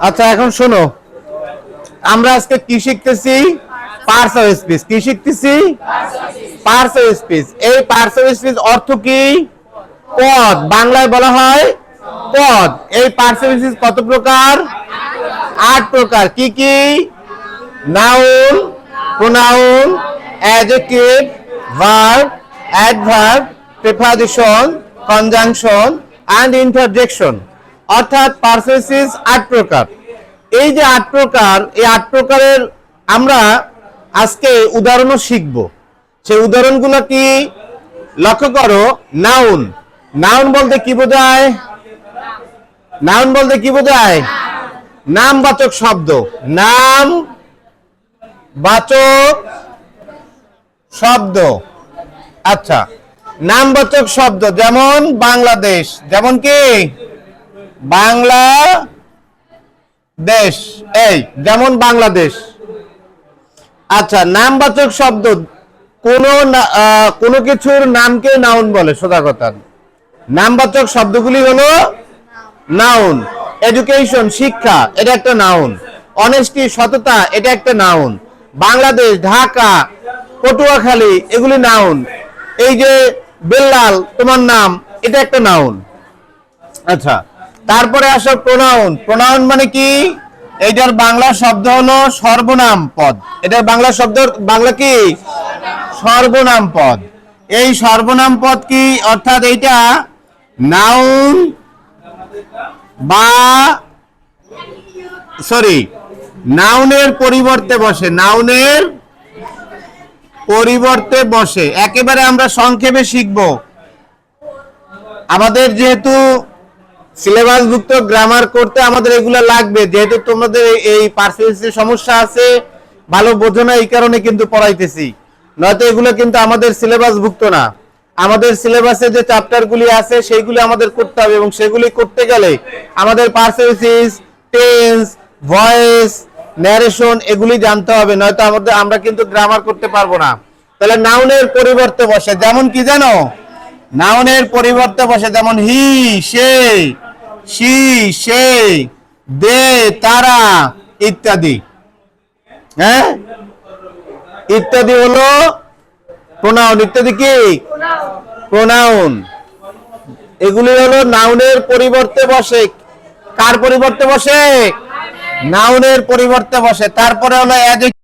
আচ্ছা এখন শোনো, আমরা আজকে কি শিখতেছি? Parts of speech. কি শিখতেছি? Parts of speech. এই পার্টস অফ স্পিচ অর্থ কি? পদ। বাংলায় বলা হয় পদ। এই পার্টস অফ স্পিচ কত প্রকার? 8 প্রকার। কি কি? Noun, pronoun, adjective, verb, adverb, preposition, conjunction and interjection. অর্থাৎ পার্টস অফ স্পিচ 8 প্রকার। এই যে 8 প্রকার, এই 8 প্রকারের আমরা আজকে উদাহরণও শিখব। সেই উদাহরণগুলো কি? লক্ষ্য করো। নাউন। নাউন বলতে কি বোঝায়? নাউন বলতে কি বোঝায়? নামবাচক শব্দ। নাম বাচক শব্দ। আচ্ছা, নামবাচক শব্দ যেমন বাংলাদেশ। যেমন কি? বাংলাদেশ। এই যেমন বাংলাদেশ। আচ্ছা, নামবাচক শব্দ কোন কিছুর নামকে নাউন বলে। সোজা কথা, নামবাচক শব্দগুলি হলো নাউন। এডুকেশন, শিক্ষা, এটা একটা নাউন। অনেস্টি, সততা, এটা একটা নাউন। বাংলাদেশ, ঢাকা, পটুয়াখালী, এগুলি নাউন। এই যে বেল্লাল, তোমার নাম, এটা একটা নাউন। আচ্ছা, তারপরে আসো প্রোনাউন। প্রোনাউন মানে কি? এইটার বাংলা শব্দ হলো সর্বনাম পদ। এটার বাংলা শব্দ বাংলা কি? সর্বনাম পদ। এই সর্বনাম পদ কি? অর্থাৎ এইটা নাউন বা নাউনের পরিবর্তে বসে। নাউনের পরিবর্তে বসে। একেবারে আমরা সংক্ষেপে শিখব। আমাদের যেহেতু সিলেবাসভুক্ত গ্রামার করতে আমাদের এগুলা লাগবে, যেহেতু তোমাদের এই পার্সেন্টেজের সমস্যা আছে, ভালো বোঝো না, এই কারণে কিন্তু পড়াইতেছি। নয়তো এগুলো কিন্তু আমাদের সিলেবাসভুক্ত না। আমাদের সিলেবাসে যে চ্যাপ্টারগুলি আছে সেইগুলি আমাদের করতে হবে, এবং সেগুলি করতে গেলে আমাদের পার্সেন্টেজ, টেন্স, ভয়েস, ন্যারেশন এগুলি জানতে হবে। নয়তো আমরা কিন্তু গ্রামার করতে পারবো না। তাহলে নাউনের পরিবর্তে বসে। যেমন কি জানো? নাউনের পরিবর্তে বসে যেমন হি, সে, সি, সে, দে, তারা ইত্যাদি। হ্যাঁ, ইত্যাদি হলো প্রোনাউন। ইত্যাদি কি? প্রোনাউন। এগুলি হলো নাউনের পরিবর্তে বসে। কার পরিবর্তে বসে? নাউনের পরিবর্তে বসে। তারপরে হলো অ্যাডজেক্টিভ।